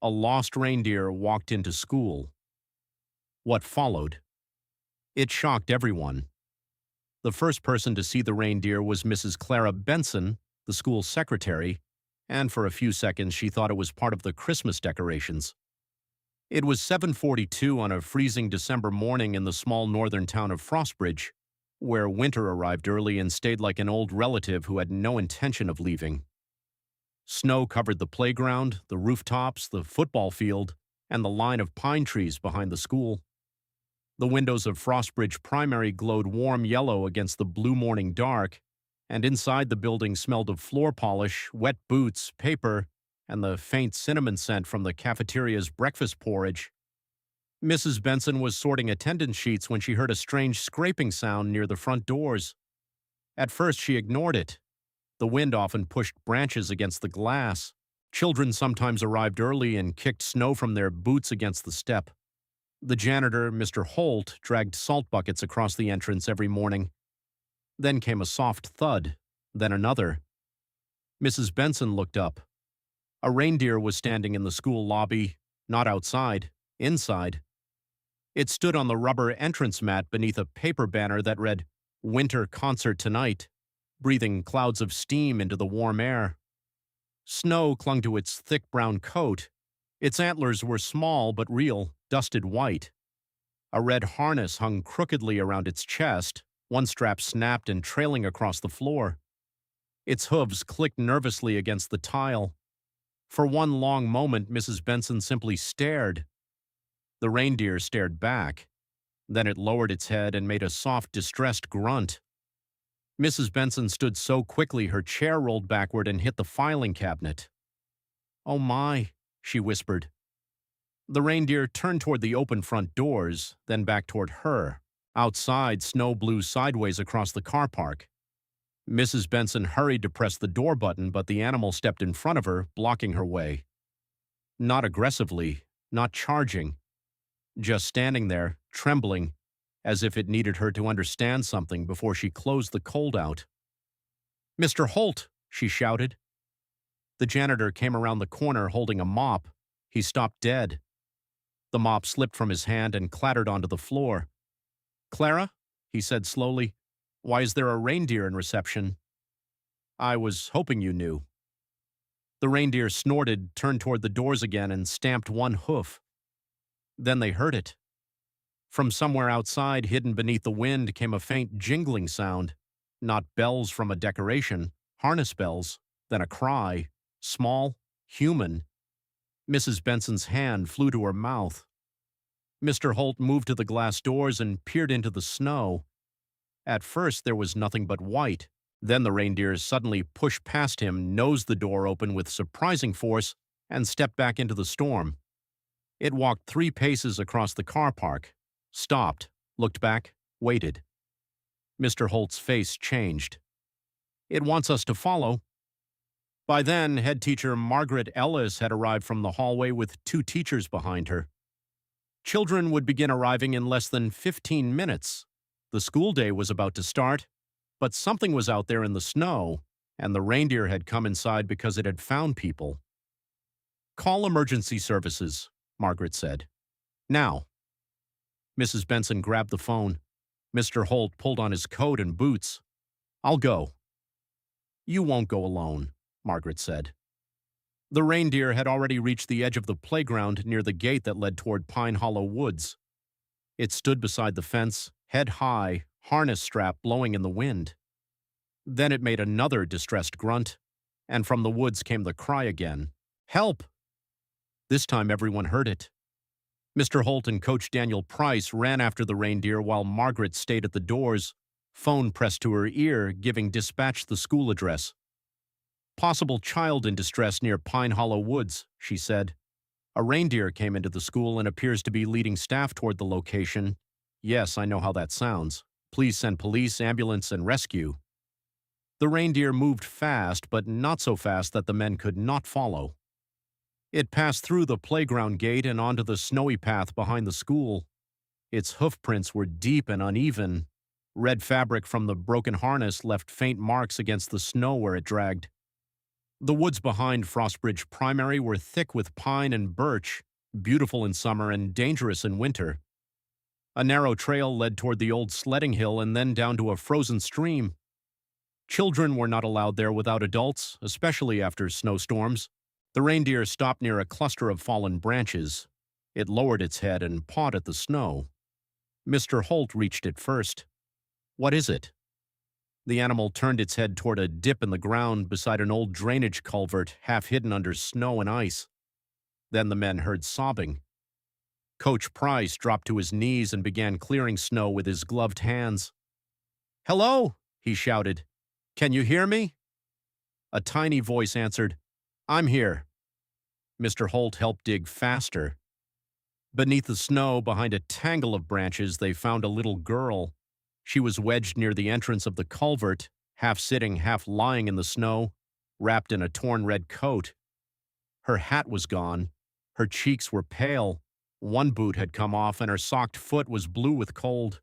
A lost reindeer walked into school. What followed? It shocked everyone. The first person to see the reindeer was Mrs. Clara Benson, the school secretary, and for a few seconds she thought it was part of the Christmas decorations. It was 7:42 on a freezing December morning in the small northern town of Frostbridge, where winter arrived early and stayed like an old relative who had no intention of leaving. Snow covered the playground, the rooftops, the football field, and the line of pine trees behind the school. The windows of Frostbridge Primary glowed warm yellow against the blue morning dark, and inside the building smelled of floor polish, wet boots, paper, and the faint cinnamon scent from the cafeteria's breakfast porridge. Mrs. Benson was sorting attendance sheets when she heard a strange scraping sound near the front doors. At first she ignored it. The wind often pushed branches against the glass. Children sometimes arrived early and kicked snow from their boots against the step. The janitor, Mr. Holt, dragged salt buckets across the entrance every morning. Then came a soft thud, then another. Mrs. Benson looked up. A reindeer was standing in the school lobby, not outside, inside. It stood on the rubber entrance mat beneath a paper banner that read, "Winter Concert Tonight," breathing clouds of steam into the warm air. Snow clung to its thick brown coat. Its antlers were small but real, dusted white. A red harness hung crookedly around its chest, one strap snapped and trailing across the floor. Its hooves clicked nervously against the tile. For one long moment, Mrs. Benson simply stared. The reindeer stared back. Then it lowered its head and made a soft, distressed grunt. Mrs. Benson stood so quickly her chair rolled backward and hit the filing cabinet. "Oh my," she whispered. The reindeer turned toward the open front doors, then back toward her. Outside, snow blew sideways across the car park. Mrs. Benson hurried to press the door button, but the animal stepped in front of her, blocking her way. Not aggressively, not charging. Just standing there, trembling, as if it needed her to understand something before she closed the cold out. "Mr. Holt!" she shouted. The janitor came around the corner holding a mop. He stopped dead. The mop slipped from his hand and clattered onto the floor. "Clara," he said slowly, "why is there a reindeer in reception?" "I was hoping you knew." The reindeer snorted, turned toward the doors again, and stamped one hoof. Then they heard it. From somewhere outside, hidden beneath the wind, came a faint jingling sound. Not bells from a decoration, harness bells, then a cry, small, human. Mrs. Benson's hand flew to her mouth. Mr. Holt moved to the glass doors and peered into the snow. At first there was nothing but white. Then the reindeer suddenly pushed past him, nosed the door open with surprising force, and stepped back into the storm. It walked 3 paces across the car park, stopped, looked back, waited. Mr. Holt's face changed. "It wants us to follow." By then, head teacher Margaret Ellis had arrived from the hallway with 2 teachers behind her. Children would begin arriving in less than 15 minutes. The school day was about to start, but something was out there in the snow, and the reindeer had come inside because it had found people. "Call emergency services," Margaret said. "Now." Mrs. Benson grabbed the phone. Mr. Holt pulled on his coat and boots. "I'll go." "You won't go alone," Margaret said. The reindeer had already reached the edge of the playground near the gate that led toward Pine Hollow Woods. It stood beside the fence, head high, harness strap blowing in the wind. Then it made another distressed grunt, and from the woods came the cry again. "Help!" This time everyone heard it. Mr. Holt and Coach Daniel Price ran after the reindeer while Margaret stayed at the doors, phone pressed to her ear, giving dispatch the school address. "Possible child in distress near Pine Hollow Woods," she said. "A reindeer came into the school and appears to be leading staff toward the location. Yes, I know how that sounds. Please send police, ambulance, and rescue." The reindeer moved fast, but not so fast that the men could not follow. It passed through the playground gate and onto the snowy path behind the school. Its hoofprints were deep and uneven. Red fabric from the broken harness left faint marks against the snow where it dragged. The woods behind Frostbridge Primary were thick with pine and birch, beautiful in summer and dangerous in winter. A narrow trail led toward the old sledding hill and then down to a frozen stream. Children were not allowed there without adults, especially after snowstorms. The reindeer stopped near a cluster of fallen branches. It lowered its head and pawed at the snow. Mr. Holt reached it first. "What is it?" The animal turned its head toward a dip in the ground beside an old drainage culvert half hidden under snow and ice. Then the men heard sobbing. Coach Price dropped to his knees and began clearing snow with his gloved hands. "Hello," he shouted. "Can you hear me?" A tiny voice answered, "I'm here." Mr. Holt helped dig faster. Beneath the snow, behind a tangle of branches, they found a little girl. She was wedged near the entrance of the culvert, half sitting, half lying in the snow, wrapped in a torn red coat. Her hat was gone. Her cheeks were pale. One boot had come off, and her socked foot was blue with cold.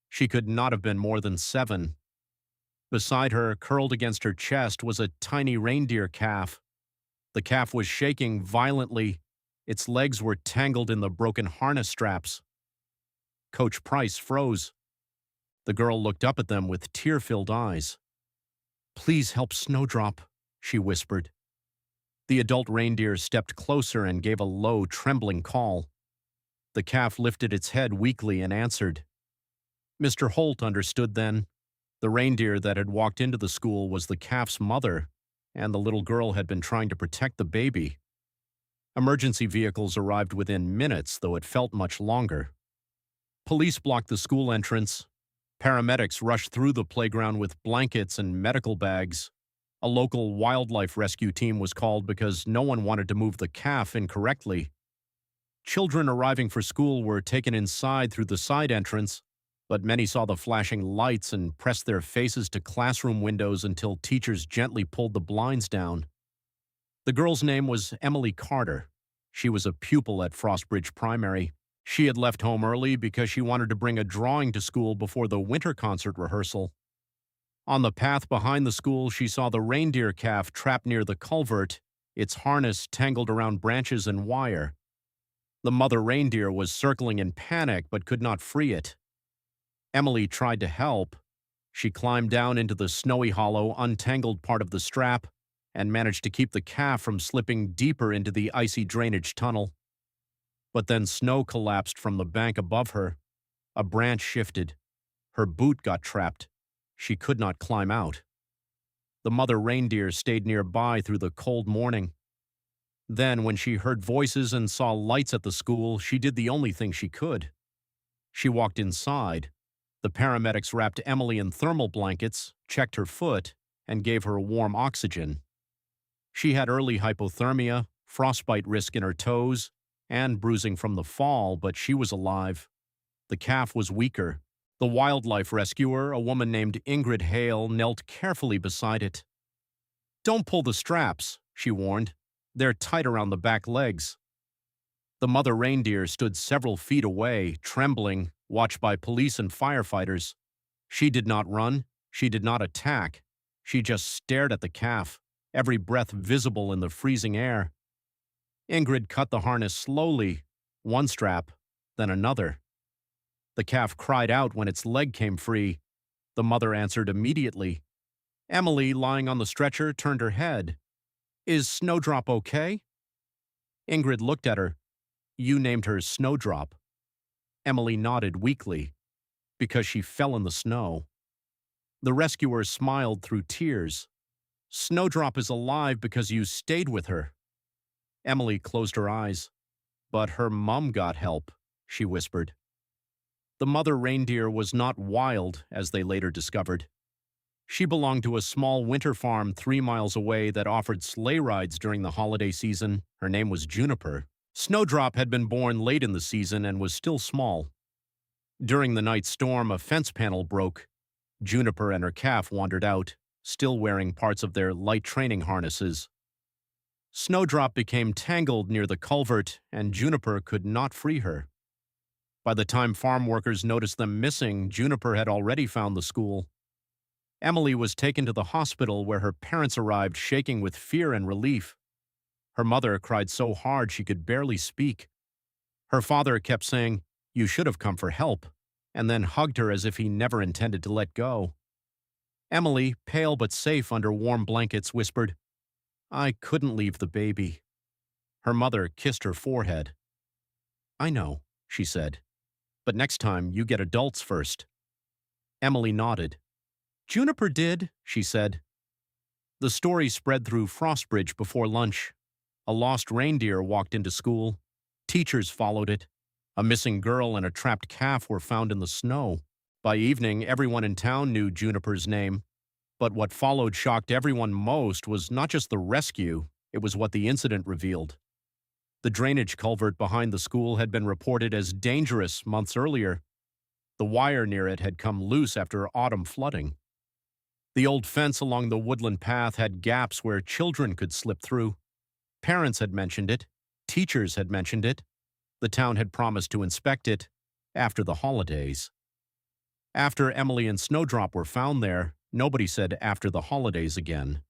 She could not have been more than 7. Beside her, curled against her chest, was a tiny reindeer calf. The calf was shaking violently. Its legs were tangled in the broken harness straps. Coach Price froze. The girl looked up at them with tear-filled eyes. "Please help Snowdrop," she whispered. The adult reindeer stepped closer and gave a low, trembling call. The calf lifted its head weakly and answered. Mr. Holt understood then. The reindeer that had walked into the school was the calf's mother, and the little girl had been trying to protect the baby. Emergency vehicles arrived within minutes, though it felt much longer. Police blocked the school entrance. Paramedics rushed through the playground with blankets and medical bags. A local wildlife rescue team was called because no one wanted to move the calf incorrectly. Children arriving for school were taken inside through the side entrance, but many saw the flashing lights and pressed their faces to classroom windows until teachers gently pulled the blinds down. The girl's name was Emily Carter. She was a pupil at Frostbridge Primary. She had left home early because she wanted to bring a drawing to school before the winter concert rehearsal. On the path behind the school, she saw the reindeer calf trapped near the culvert, its harness tangled around branches and wire. The mother reindeer was circling in panic but could not free it. Emily tried to help. She climbed down into the snowy hollow, untangled part of the strap, and managed to keep the calf from slipping deeper into the icy drainage tunnel. But then snow collapsed from the bank above her. A branch shifted. Her boot got trapped. She could not climb out. The mother reindeer stayed nearby through the cold morning. Then, when she heard voices and saw lights at the school, she did the only thing she could. She walked inside. The paramedics wrapped Emily in thermal blankets, checked her foot, and gave her warm oxygen. She had early hypothermia, frostbite risk in her toes, and bruising from the fall, but she was alive. The calf was weaker. The wildlife rescuer, a woman named Ingrid Hale, knelt carefully beside it. "Don't pull the straps," she warned. "They're tight around the back legs." The mother reindeer stood several feet away, trembling, watched by police and firefighters. She did not run. She did not attack. She just stared at the calf, every breath visible in the freezing air. Ingrid cut the harness slowly, one strap, then another. The calf cried out when its leg came free. The mother answered immediately. Emily, lying on the stretcher, turned her head. "Is Snowdrop okay?" Ingrid looked at her. "You named her Snowdrop." Emily nodded weakly. "Because she fell in the snow." The rescuer smiled through tears. "Snowdrop is alive because you stayed with her." Emily closed her eyes. "But her mom got help," she whispered. The mother reindeer was not wild, as they later discovered. She belonged to a small winter farm 3 miles away that offered sleigh rides during the holiday season. Her name was Juniper. Snowdrop had been born late in the season and was still small. During the night storm, a fence panel broke. Juniper and her calf wandered out, still wearing parts of their light training harnesses. Snowdrop became tangled near the culvert, and Juniper could not free her. By the time farm workers noticed them missing, Juniper had already found the school. Emily was taken to the hospital where her parents arrived shaking with fear and relief. Her mother cried so hard she could barely speak. Her father kept saying, "You should have come for help," and then hugged her as if he never intended to let go. Emily, pale but safe under warm blankets, whispered, "I couldn't leave the baby." Her mother kissed her forehead. "I know," she said, "but next time you get adults first." Emily nodded. "Juniper did," she said. The story spread through Frostbridge before lunch. A lost reindeer walked into school. Teachers followed it. A missing girl and a trapped calf were found in the snow. By evening, everyone in town knew Juniper's name. But what followed shocked everyone most was not just the rescue, it was what the incident revealed. The drainage culvert behind the school had been reported as dangerous months earlier. The wire near it had come loose after autumn flooding. The old fence along the woodland path had gaps where children could slip through. Parents had mentioned it. Teachers had mentioned it. The town had promised to inspect it after the holidays. After Emily and Snowdrop were found there, nobody said after the holidays again.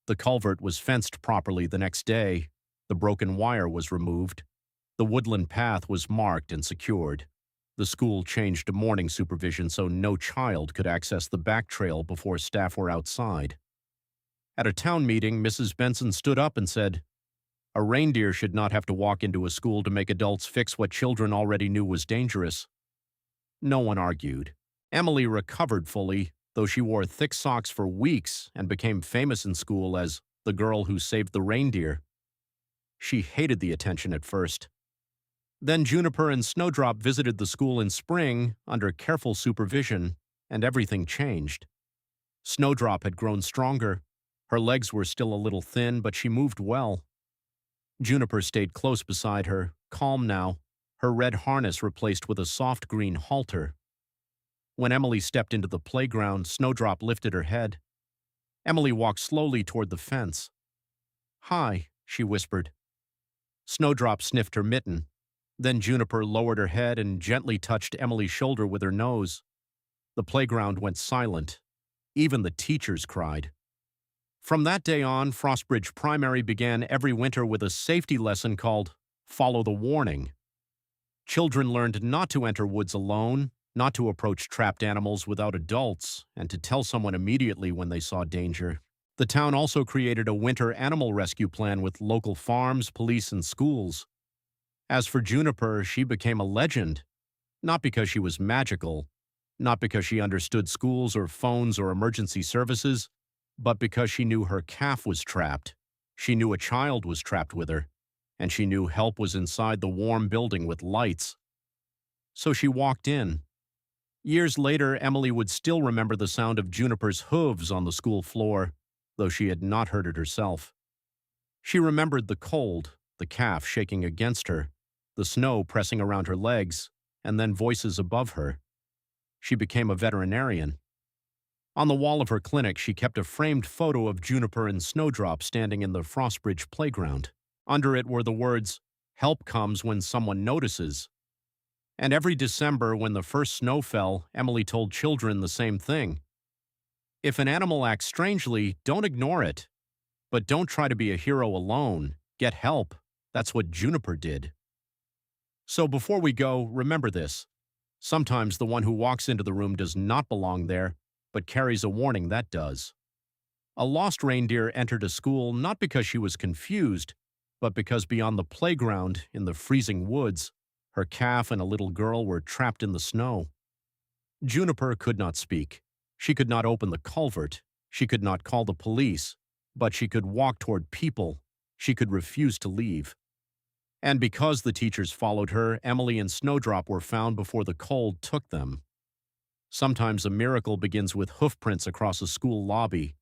The culvert was fenced properly the next day. The broken wire was removed. The woodland path was marked and secured. The school changed to morning supervision so no child could access the back trail before staff were outside. At a town meeting, Mrs. Benson stood up and said, "A reindeer should not have to walk into a school to make adults fix what children already knew was dangerous." No one argued. Emily recovered fully, though she wore thick socks for weeks and became famous in school as the girl who saved the reindeer. She hated the attention at first. Then Juniper and Snowdrop visited the school in spring under careful supervision, and everything changed. Snowdrop had grown stronger. Her legs were still a little thin, but she moved well. Juniper stayed close beside her, calm now, her red harness replaced with a soft green halter. When Emily stepped into the playground, Snowdrop lifted her head. Emily walked slowly toward the fence. "Hi," she whispered. Snowdrop sniffed her mitten. Then Juniper lowered her head and gently touched Emily's shoulder with her nose. The playground went silent. Even the teachers cried. From that day on, Frostbridge Primary began every winter with a safety lesson called Follow the Warning. Children learned not to enter woods alone, not to approach trapped animals without adults, and to tell someone immediately when they saw danger. The town also created a winter animal rescue plan with local farms, police, and schools. As for Juniper, she became a legend, not because she was magical, not because she understood schools or phones or emergency services, but because she knew her calf was trapped. She knew a child was trapped with her, and she knew help was inside the warm building with lights. So she walked in. Years later, Emily would still remember the sound of Juniper's hooves on the school floor, though she had not heard it herself. She remembered the cold, the calf shaking against her, the snow pressing around her legs, and then voices above her. She became a veterinarian. On the wall of her clinic, she kept a framed photo of Juniper and Snowdrop standing in the Frostbridge playground. Under it were the words, "Help comes when someone notices." And every December, when the first snow fell, Emily told children the same thing. If an animal acts strangely, don't ignore it. But don't try to be a hero alone. Get help. That's what Juniper did. So before we go, remember this. Sometimes the one who walks into the room does not belong there, but carries a warning that does. A lost reindeer entered a school not because she was confused, but because beyond the playground, in the freezing woods, her calf and a little girl were trapped in the snow. Juniper could not speak. She could not open the culvert. She could not call the police. But she could walk toward people. She could refuse to leave. And because the teachers followed her, Emily and Snowdrop were found before the cold took them. Sometimes a miracle begins with hoofprints across a school lobby,